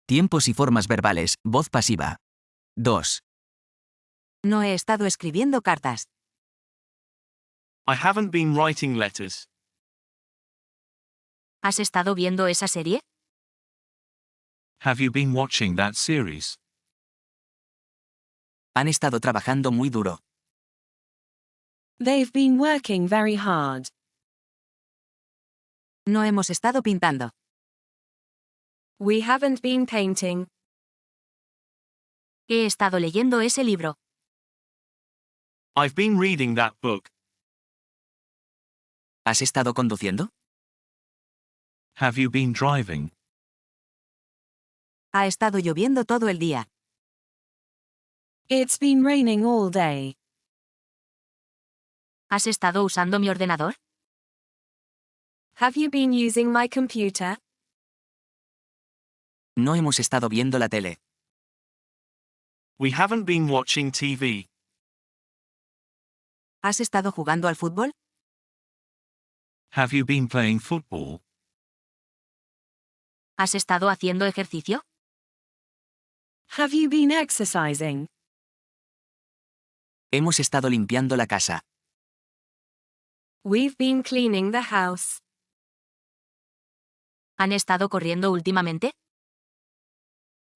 Tiempos y formas verbales, voz pasiva. 2. No he estado escribiendo cartas. I haven't been writing letters. ¿Has estado viendo esa serie? Have you been watching that series? Han estado trabajando muy duro. They've been working very hard. No hemos estado pintando. We haven't been painting. He estado leyendo ese libro. I've been reading that book. ¿Has estado conduciendo? Have you been driving? Ha estado lloviendo todo el día. It's been raining all day. ¿Has estado usando mi ordenador? Have you been using my computer? No hemos estado viendo la tele. We haven't been watching TV. ¿Has estado jugando al fútbol? Have you been playing football? ¿Has estado haciendo ejercicio? Have you been exercising? Hemos estado limpiando la casa. We've been cleaning the house. ¿Han estado corriendo últimamente?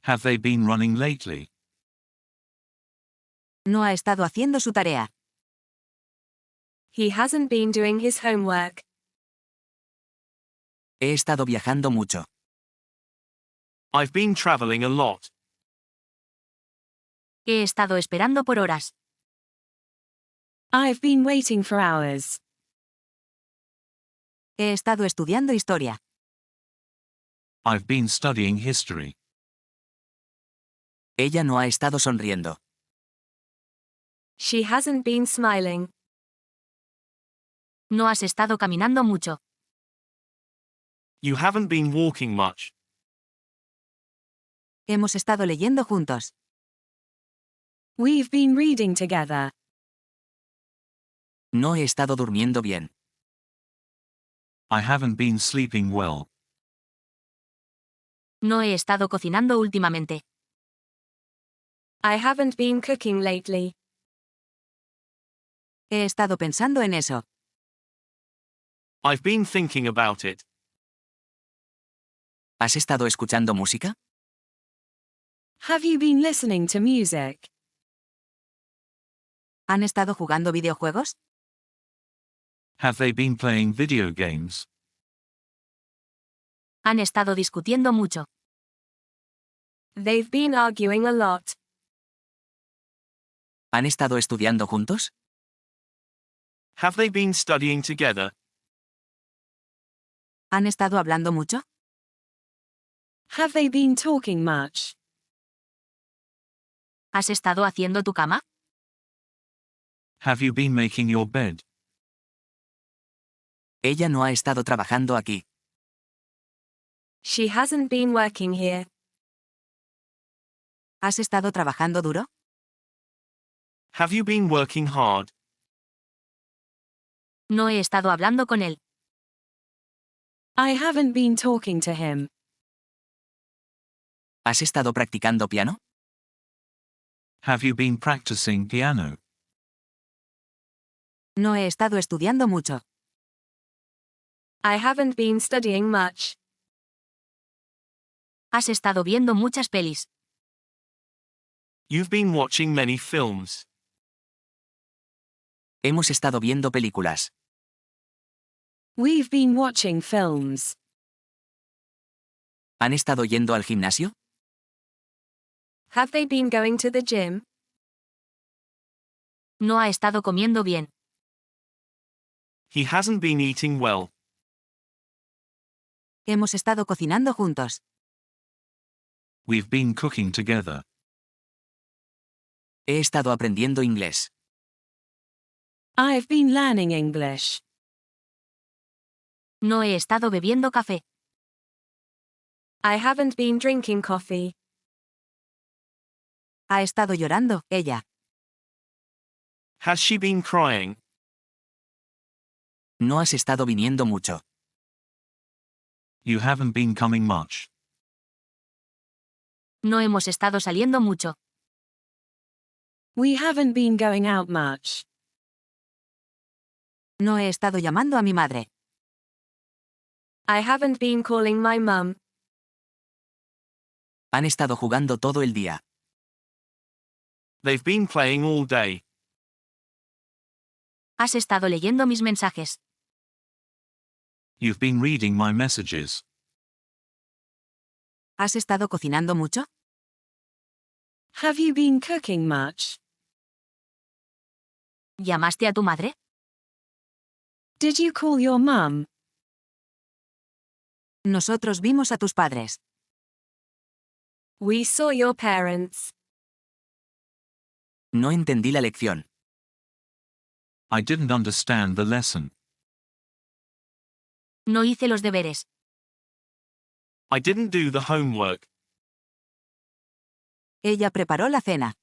Have they been running lately? No ha estado haciendo su tarea. He hasn't been doing his homework. He estado viajando mucho. I've been traveling a lot. He estado esperando por horas. I've been waiting for hours. He estado estudiando historia. I've been studying history. Ella no ha estado sonriendo. She hasn't been smiling. No has estado caminando mucho. You haven't been walking much. Hemos estado leyendo juntos. We've been reading together. No he estado durmiendo bien. I haven't been sleeping well. No he estado cocinando últimamente. I haven't been cooking lately. He estado pensando en eso. I've been thinking about it. ¿Has estado escuchando música? Have you been listening to music? ¿Han estado jugando videojuegos? Have they been playing video games? Han estado discutiendo mucho. They've been arguing a lot. ¿Han estado estudiando juntos? Have they been studying together? ¿Han estado hablando mucho? Have they been talking much? ¿Has estado haciendo tu cama? Have you been making your bed? Ella no ha estado trabajando aquí. She hasn't been working here. ¿Has estado trabajando duro? Have you been working hard? No he estado hablando con él. I haven't been talking to him. ¿Has estado practicando piano? Have you been practicing piano? No he estado estudiando mucho. I haven't been studying much. Has estado viendo muchas pelis. You've been watching many films. Hemos estado viendo películas. We've been watching films. ¿Han estado yendo al gimnasio? Have they been going to the gym? No ha estado comiendo bien. He hasn't been eating well. Hemos estado cocinando juntos. We've been cooking together. He estado aprendiendo inglés. I've been learning English. No he estado bebiendo café. I haven't been drinking coffee. Ha estado llorando, ella. Has she been crying? No has estado viniendo mucho. You haven't been coming much. No hemos estado saliendo mucho. We haven't been going out much. No he estado llamando a mi madre. I haven't been calling my mum. Han estado jugando todo el día. They've been playing all day. Has estado leyendo mis mensajes. You've been reading my messages. ¿Has estado cocinando mucho? Have you been cooking much? ¿Llamaste a tu madre? Did you call your mum? Nosotros vimos a tus padres. We saw your parents. No entendí la lección. I didn't understand the lesson. No hice los deberes. I didn't do the homework. Ella preparó la cena.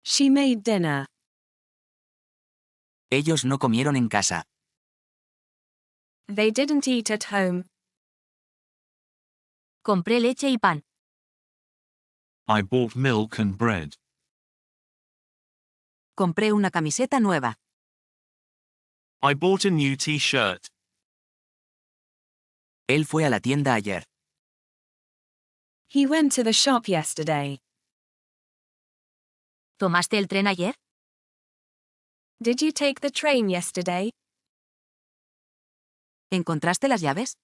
She made dinner. Ellos no comieron en casa. They didn't eat at home. Compré leche y pan. I bought milk and bread. Compré una camiseta nueva. I bought a new t-shirt. Él fue a la tienda ayer. He went to the shop yesterday. ¿Tomaste el tren ayer? Did you take the train yesterday? ¿Encontraste las llaves?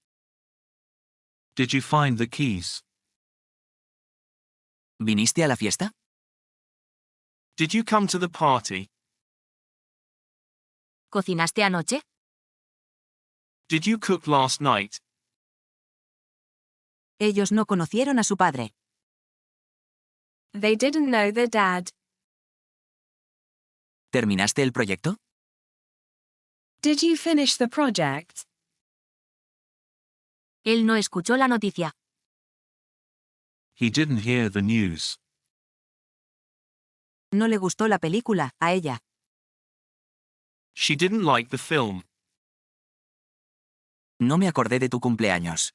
Did you find the keys? ¿Viniste a la fiesta? Did you come to the party? ¿Cocinaste anoche? Did you cook last night? Ellos no conocieron a su padre. They didn't know their dad. ¿Terminaste el proyecto? Did you finish the project? Él no escuchó la noticia. He didn't hear the news. No le gustó la película, a ella. She didn't like the film. No me acordé de tu cumpleaños.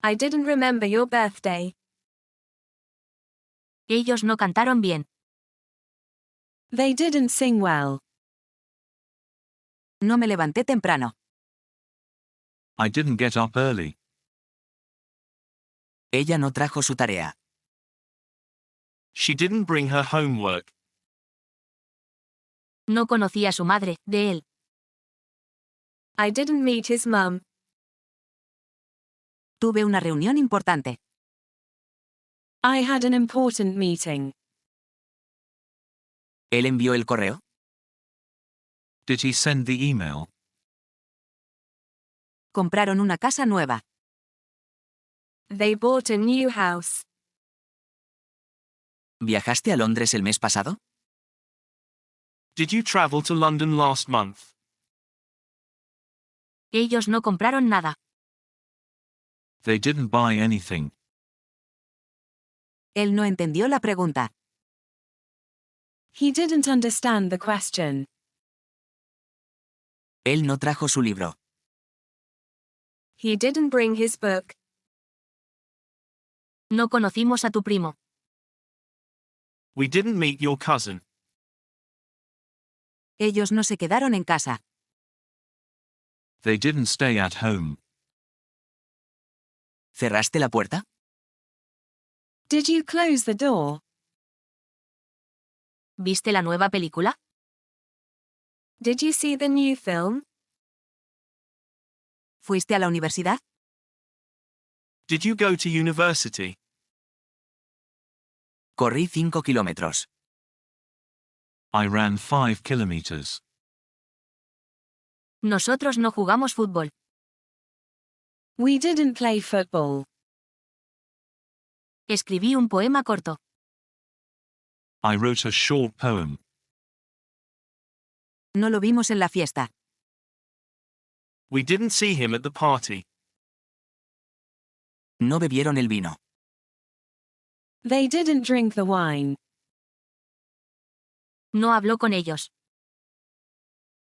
I didn't remember your birthday. Ellos no cantaron bien. They didn't sing well. No me levanté temprano. I didn't get up early. Ella no trajo su tarea. She didn't bring her homework. No conocí a su madre, de él. I didn't meet his mum. Tuve una reunión importante. I had an important meeting. ¿Él envió el correo? Did he send the email? Compraron una casa nueva. They bought a new house. ¿Viajaste a Londres el mes pasado? Did you travel to London last month? Ellos no compraron nada. They didn't buy anything. Él no entendió la pregunta. He didn't understand the question. Él no trajo su libro. He didn't bring his book. No conocimos a tu primo. We didn't meet your cousin. Ellos no se quedaron en casa. They didn't stay at home. ¿Cerraste la puerta? Did you close the door? ¿Viste la nueva película? Did you see the new film? ¿Fuiste a la universidad? Did you go to university? Corrí 5 kilómetros. I ran 5 kilometers. Nosotros no jugamos fútbol. We didn't play football. Escribí un poema corto. I wrote a short poem. No lo vimos en la fiesta. We didn't see him at the party. No bebieron el vino. They didn't drink the wine. No habló con ellos.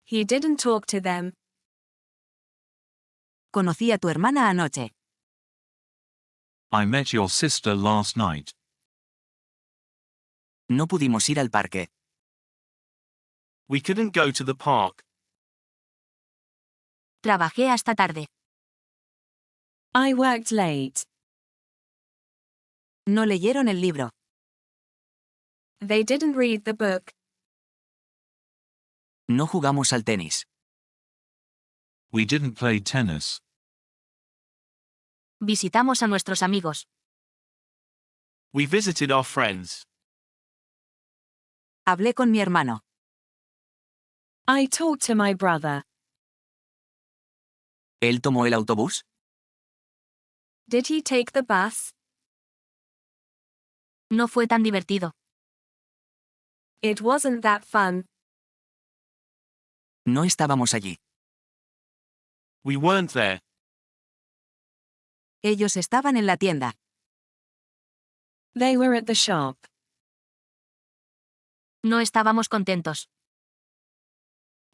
He didn't talk to them. Conocí a tu hermana anoche. I met your sister last night. No pudimos ir al parque. We couldn't go to the park. Trabajé hasta tarde. I worked late. No leyeron el libro. They didn't read the book. No jugamos al tenis. We didn't play tennis. Visitamos a nuestros amigos. We visited our friends. Hablé con mi hermano. I talked to my brother. ¿Él tomó el autobús? Did he take the bus? No fue tan divertido. It wasn't that fun. No estábamos allí. We weren't there. Ellos estaban en la tienda. They were at the shop. No estábamos contentos.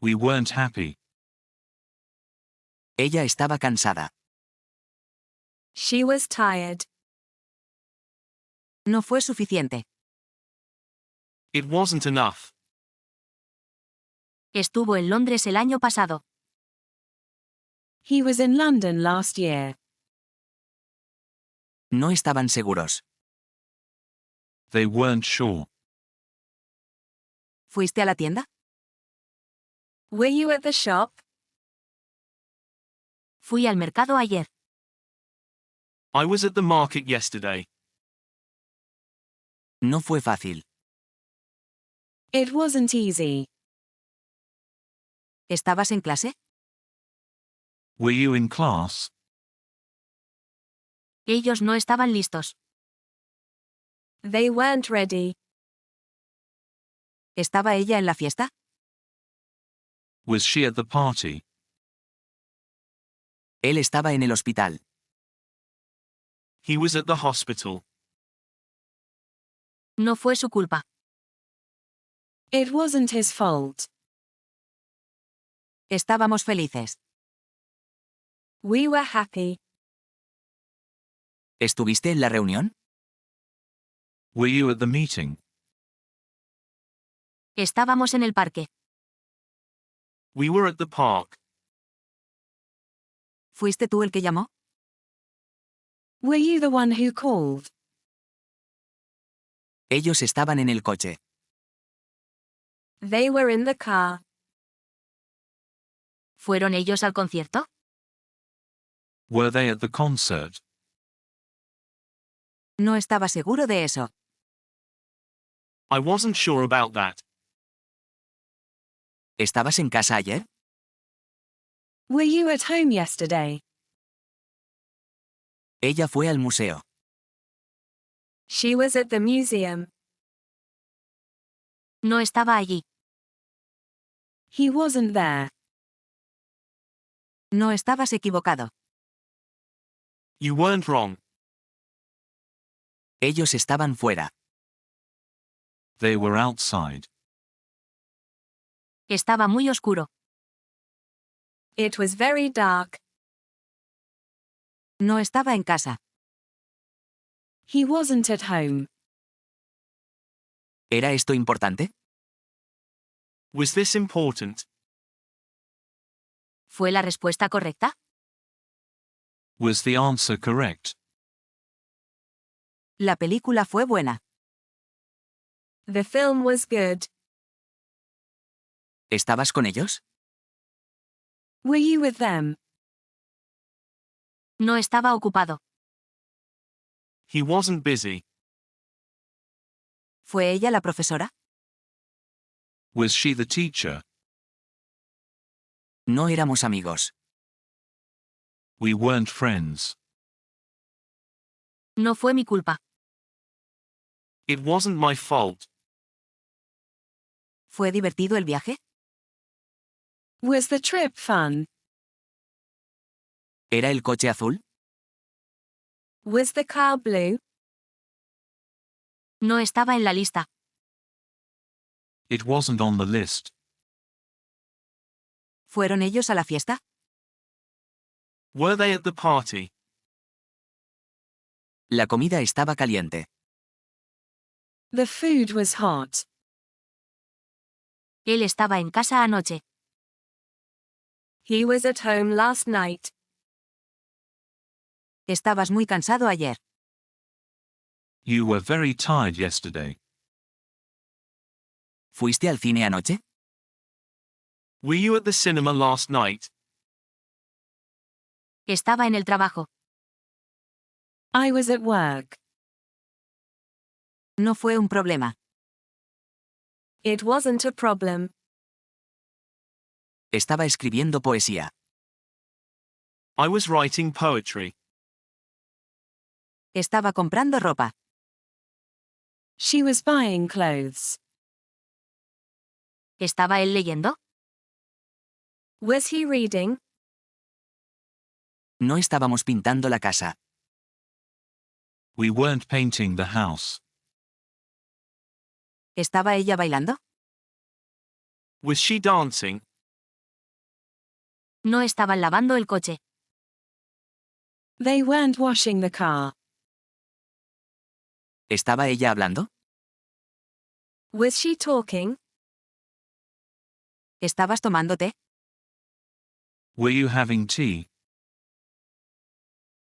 We weren't happy. Ella estaba cansada. She was tired. No fue suficiente. It wasn't enough. Estuvo en Londres el año pasado. He was in London last year. No estaban seguros. They weren't sure. ¿Fuiste a la tienda? Were you at the shop? Fui al mercado ayer. I was at the market yesterday. No fue fácil. It wasn't easy. ¿Estabas en clase? Were you in class? Ellos no estaban listos. They weren't ready. ¿Estaba ella en la fiesta? Was she at the party? Él estaba en el hospital. He was at the hospital. No fue su culpa. It wasn't his fault. Estábamos felices. We were happy. ¿Estuviste en la reunión? Were you at the meeting? Estábamos en el parque. We were at the park. ¿Fuiste tú el que llamó? Were you the one who called? Ellos estaban en el coche. They were in the car. ¿Fueron ellos al concierto? Were they at the concert? No estaba seguro de eso. I wasn't sure about that. ¿Estabas en casa ayer? Were you at home yesterday? Ella fue al museo. She was at the museum. No estaba allí. He wasn't there. No estabas equivocado. You weren't wrong. Ellos estaban fuera. They were outside. Estaba muy oscuro. It was very dark. No estaba en casa. He wasn't at home. ¿Era esto importante? Was this important? ¿Fue la respuesta correcta? Was the answer correct? La película fue buena. The film was good. ¿Estabas con ellos? Were you with them? No estaba ocupado. He wasn't busy. ¿Fue ella la profesora? Was she the teacher? No éramos amigos. We weren't friends. No fue mi culpa. It wasn't my fault. ¿Fue divertido el viaje? Was the trip fun? ¿Era el coche azul? Was the car blue? No estaba en la lista. It wasn't on the list. ¿Fueron ellos a la fiesta? Were they at the party? La comida estaba caliente. The food was hot. Él estaba en casa anoche. He was at home last night. Estabas muy cansado ayer. You were very tired yesterday. ¿Fuiste al cine anoche? Were you at the cinema last night? Estaba en el trabajo. I was at work. No fue un problema. It wasn't a problem. Estaba escribiendo poesía. I was writing poetry. Estaba comprando ropa. She was buying clothes. ¿Estaba él leyendo? Was he reading? No estábamos pintando la casa. We weren't painting the house. ¿Estaba ella bailando? Was she dancing? No estaban lavando el coche. They weren't washing the car. ¿Estaba ella hablando? Was she talking? ¿Estabas tomando té? Were you having tea?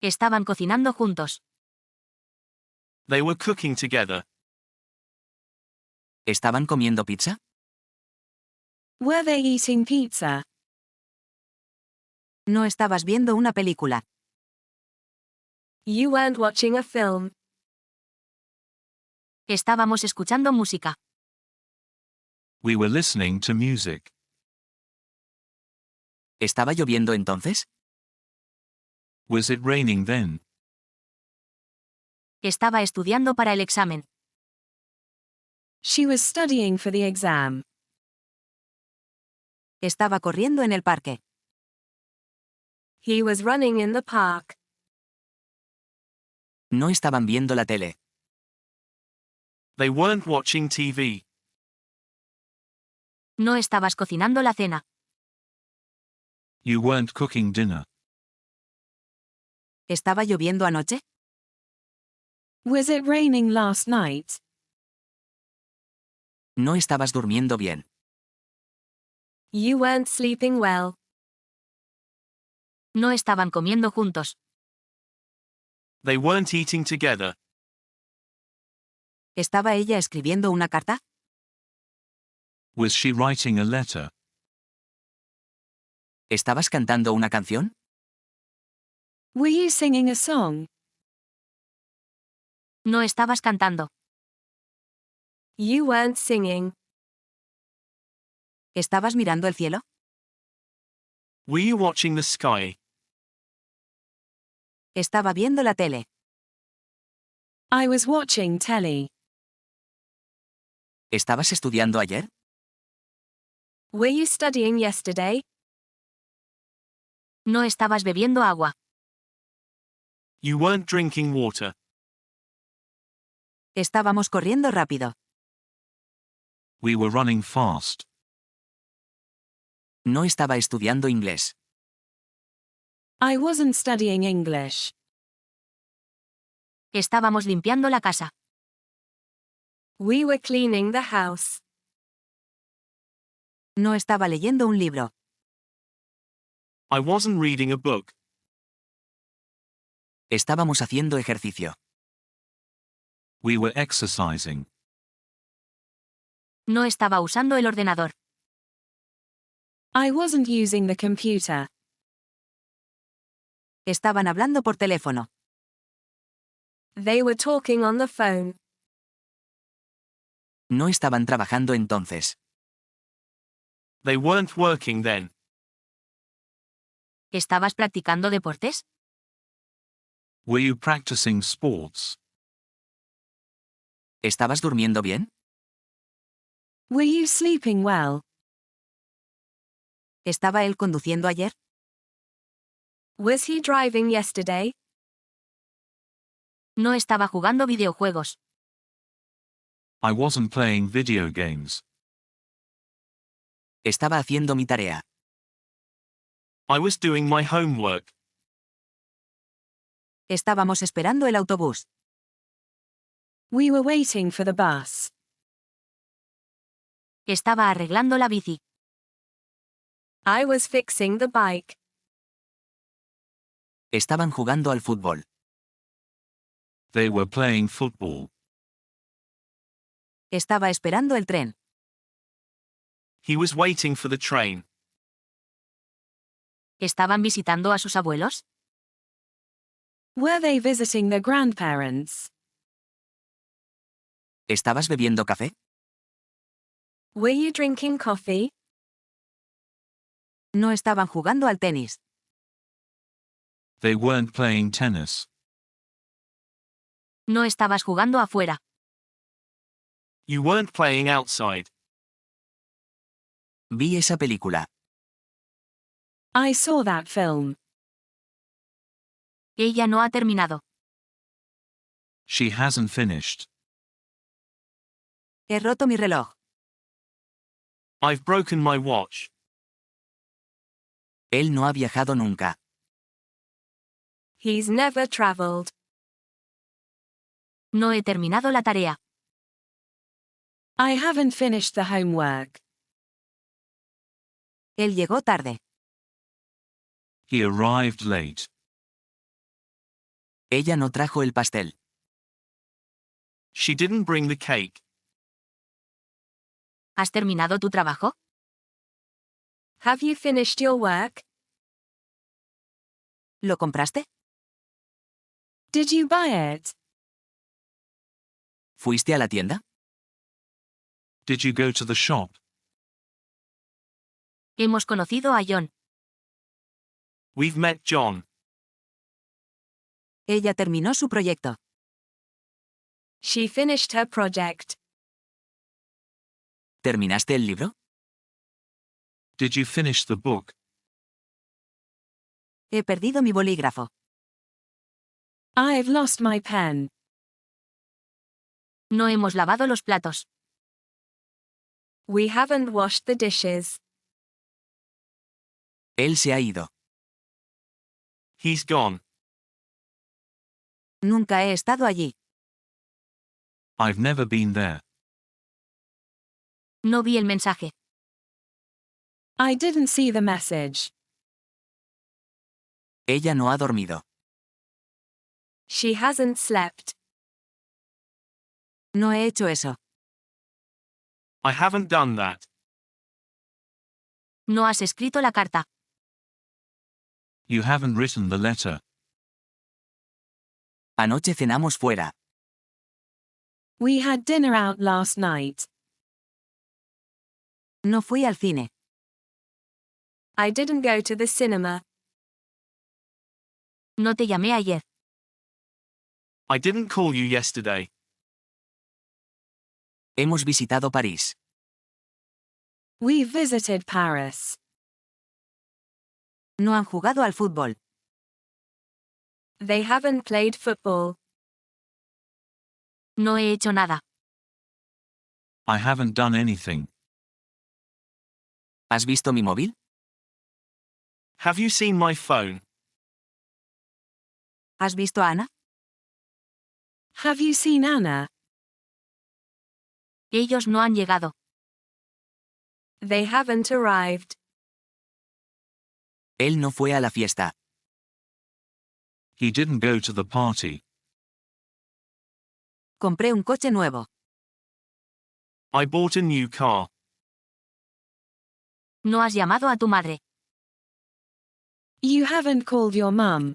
Estaban cocinando juntos. They were cooking together. ¿Estaban comiendo pizza? Were they eating pizza? No estabas viendo una película. You weren't watching a film. Estábamos escuchando música. We were listening to music. ¿Estaba lloviendo entonces? Was it raining then? Estaba estudiando para el examen. She was studying for the exam. Estaba corriendo en el parque. He was running in the park. No estaban viendo la tele. They weren't watching TV. No estabas cocinando la cena. You weren't cooking dinner. ¿Estaba lloviendo anoche? Was it raining last night? No estabas durmiendo bien. You weren't sleeping well. No estaban comiendo juntos. They weren't eating together. ¿Estaba ella escribiendo una carta? Was she writing a letter? ¿Estabas cantando una canción? Were you singing a song? No estabas cantando. You weren't singing. ¿Estabas mirando el cielo? Were you watching the sky? Estaba viendo la tele. I was watching telly. ¿Estabas estudiando ayer? Were you studying yesterday? No estabas bebiendo agua. You weren't drinking water. Estábamos corriendo rápido. We were running fast. No estaba estudiando inglés. I wasn't studying English. Estábamos limpiando la casa. We were cleaning the house. No estaba leyendo un libro. I wasn't reading a book. Estábamos haciendo ejercicio. We were exercising. No estaba usando el ordenador. I wasn't using the computer. Estaban hablando por teléfono. They were talking on the phone. No estaban trabajando entonces. They weren't working then. ¿Estabas practicando deportes? Were you practicing sports? ¿Estabas durmiendo bien? Were you sleeping well? ¿Estaba él conduciendo ayer? Was he driving yesterday? No estaba jugando videojuegos. I wasn't playing video games. Estaba haciendo mi tarea. I was doing my homework. Estábamos esperando el autobús. We were waiting for the bus. Estaba arreglando la bici. I was fixing the bike. Estaban jugando al fútbol. They were playing football. Estaba esperando el tren. He was waiting for the train. ¿Estaban visitando a sus abuelos? Were they visiting their grandparents? ¿Estabas bebiendo café? Were you drinking coffee? No estaban jugando al tenis. They weren't playing tennis. No estabas jugando afuera. You weren't playing outside. Vi esa película. I saw that film. Ella no ha terminado. She hasn't finished. He roto mi reloj. I've broken my watch. Él no ha viajado nunca. He's never traveled. No he terminado la tarea. I haven't finished the homework. Él llegó tarde. He arrived late. Ella no trajo el pastel. She didn't bring the cake. ¿Has terminado tu trabajo? Have you finished your work? ¿Lo compraste? Did you buy it? ¿Fuiste a la tienda? Did you go to the shop? Hemos conocido a John. We've met John. Ella terminó su proyecto. She finished her project. ¿Terminaste el libro? Did you finish the book? He perdido mi bolígrafo. I've lost my pen. No hemos lavado los platos. We haven't washed the dishes. Él se ha ido. He's gone. Nunca he estado allí. I've never been there. No vi el mensaje. I didn't see the message. Ella no ha dormido. She hasn't slept. No he hecho eso. I haven't done that. No has escrito la carta. You haven't written the letter. Anoche cenamos fuera. We had dinner out last night. No fui al cine. I didn't go to the cinema. No te llamé ayer. I didn't call you yesterday. Hemos visitado París. We visited Paris. No han jugado al fútbol. They haven't played football. No he hecho nada. I haven't done anything. ¿Has visto mi móvil? Have you seen my phone? ¿Has visto a Ana? Have you seen Anna? Ellos no han llegado. They haven't arrived. Él no fue a la fiesta. He didn't go to the party. Compré un coche nuevo. I bought a new car. No has llamado a tu madre. You haven't called your mum.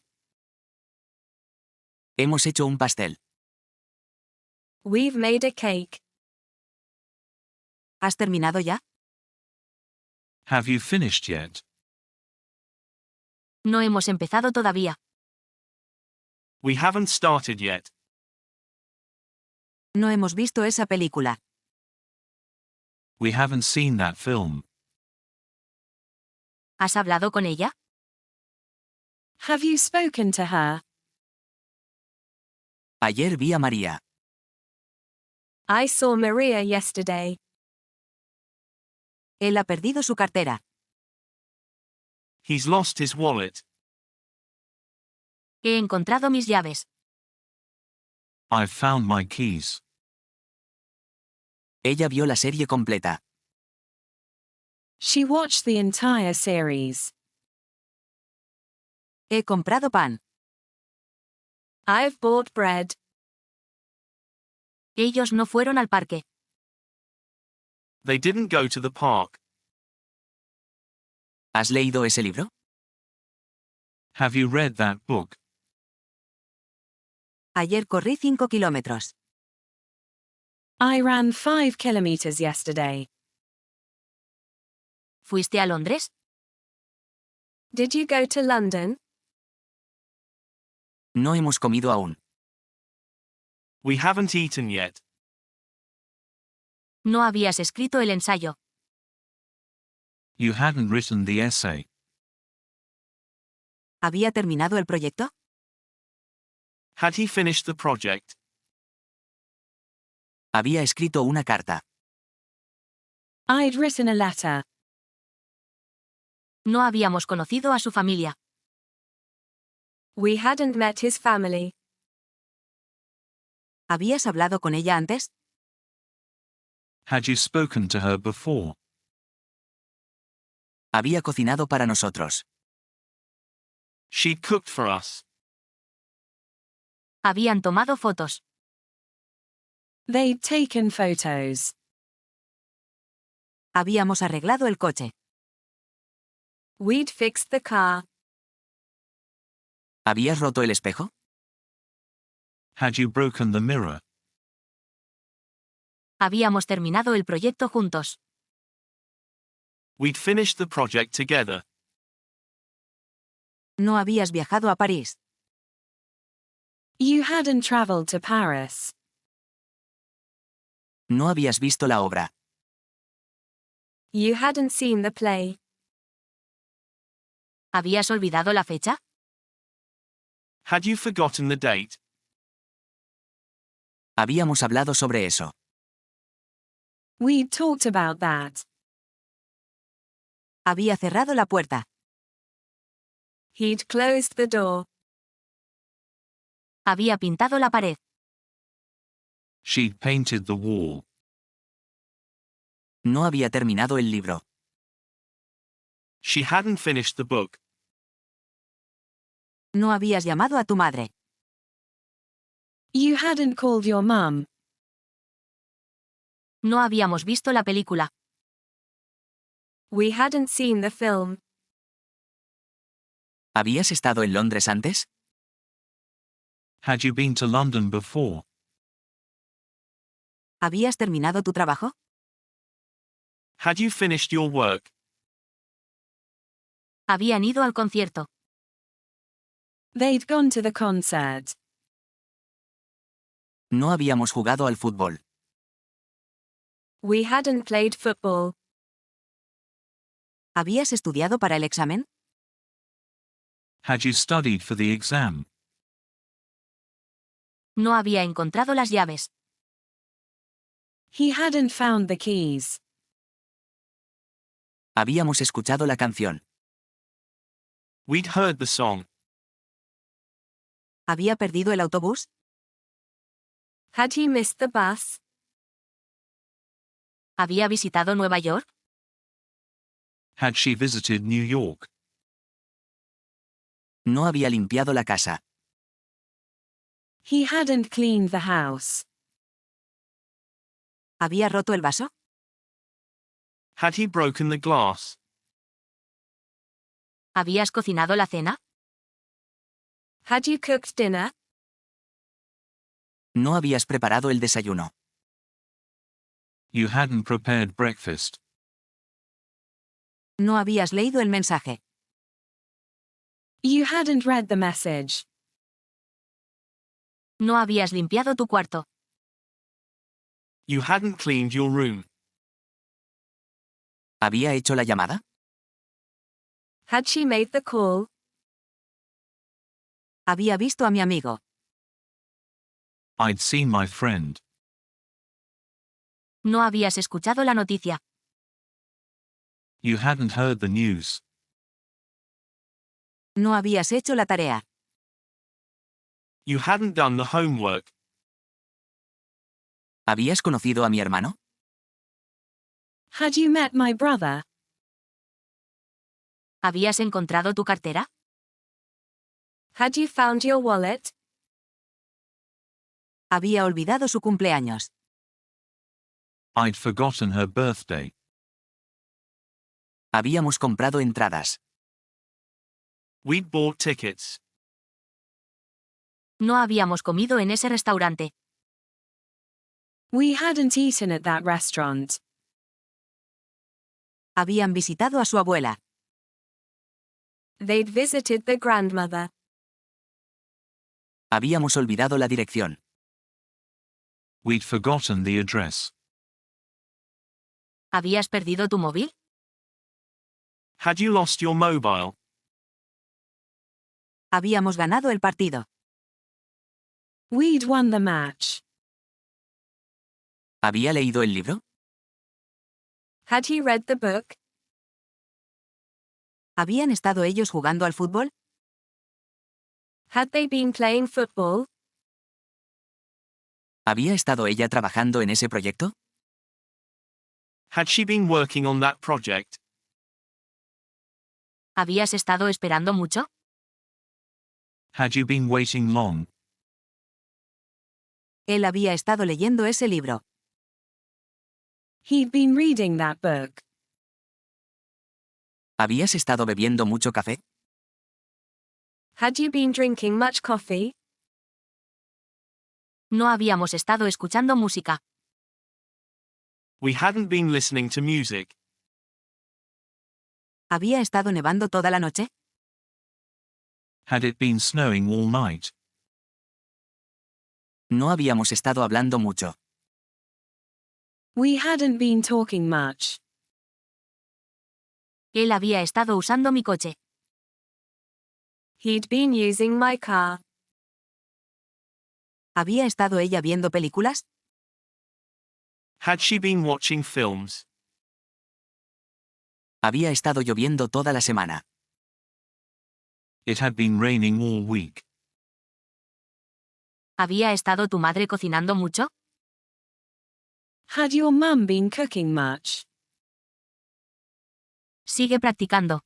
Hemos hecho un pastel. We've made a cake. ¿Has terminado ya? Have you finished yet? No hemos empezado todavía. We haven't started yet. No hemos visto esa película. We haven't seen that film. ¿Has hablado con ella? Have you spoken to her? Ayer vi a María. I saw Maria yesterday. Él ha perdido su cartera. He's lost his wallet. He encontrado mis llaves. I've found my keys. Ella vio la serie completa. She watched the entire series. He comprado pan. I've bought bread. Ellos no fueron al parque. They didn't go to the park. ¿Has leído ese libro? Have you read that book? Ayer corrí 5 kilómetros. I ran 5 kilometers yesterday. ¿Fuiste a Londres? Did you go to London? No hemos comido aún. We haven't eaten yet. No habías escrito el ensayo. You hadn't written the essay. ¿Había terminado el proyecto? Had he finished the project? Había escrito una carta. I'd written a letter. No habíamos conocido a su familia. We hadn't met his family. ¿Habías hablado con ella antes? Had you spoken to her before? Había cocinado para nosotros. She'd cooked for us. Habían tomado fotos. They'd taken photos. Habíamos arreglado el coche. We'd fixed the car. ¿Habías roto el espejo? Had you broken the mirror? Habíamos terminado el proyecto juntos. We'd finished the project together. No habías viajado a París. You hadn't traveled to Paris. No habías visto la obra. You hadn't seen the play. ¿Habías olvidado la fecha? Had you forgotten the date? Habíamos hablado sobre eso. We'd talked about that. Había cerrado la puerta. He'd closed the door. Había pintado la pared. She'd painted the wall. No había terminado el libro. She hadn't finished the book. No habías llamado a tu madre. You hadn't called your mum. No habíamos visto la película. We hadn't seen the film. ¿Habías estado en Londres antes? Had you been to London before? ¿Habías terminado tu trabajo? Had you finished your work? Habían ido al concierto. They'd gone to the concert. No habíamos jugado al fútbol. We hadn't played football. ¿Habías estudiado para el examen? Had you studied for the exam? No había encontrado las llaves. He hadn't found the keys. Habíamos escuchado la canción. We'd heard the song. ¿Había perdido el autobús? Had he missed the bus? ¿Había visitado Nueva York? Had she visited New York? No había limpiado la casa. He hadn't cleaned the house. ¿Había roto el vaso? Had he broken the glass? ¿Habías cocinado la cena? Had you cooked dinner? No habías preparado el desayuno. You hadn't prepared breakfast. No habías leído el mensaje. You hadn't read the message. No habías limpiado tu cuarto. You hadn't cleaned your room. ¿Había hecho la llamada? Had she made the call? Había visto a mi amigo. I'd seen my friend. No habías escuchado la noticia. You hadn't heard the news. No habías hecho la tarea. You hadn't done the homework. ¿Habías conocido a mi hermano? Had you met my brother? ¿Habías encontrado tu cartera? Had you found your wallet? Había olvidado su cumpleaños. I'd forgotten her birthday. Habíamos comprado entradas. We'd bought tickets. No habíamos comido en ese restaurante. We hadn't eaten at that restaurant. Habían visitado a su abuela. They'd visited the grandmother. Habíamos olvidado la dirección. We'd forgotten the address. ¿Habías perdido tu móvil? Had you lost your mobile? Habíamos ganado el partido. We'd won the match. ¿Había leído el libro? Had he read the book? ¿Habían estado ellos jugando al fútbol? Had they been playing football? ¿Había estado ella trabajando en ese proyecto? Had she been working on that project? ¿Habías estado esperando mucho? Had you been waiting long? Él había estado leyendo ese libro. He'd been reading that book. ¿Habías estado bebiendo mucho café? Had you been drinking much coffee? No habíamos estado escuchando música. We hadn't been listening to music. ¿Había estado nevando toda la noche? Had it been snowing all night? No habíamos estado hablando mucho. We hadn't been talking much. Él había estado usando mi coche. He'd been using my car. ¿Había estado ella viendo películas? Had she been watching films? Había estado lloviendo toda la semana. It had been raining all week. ¿Había estado tu madre cocinando mucho? Had your mum been cooking much? Sigue practicando.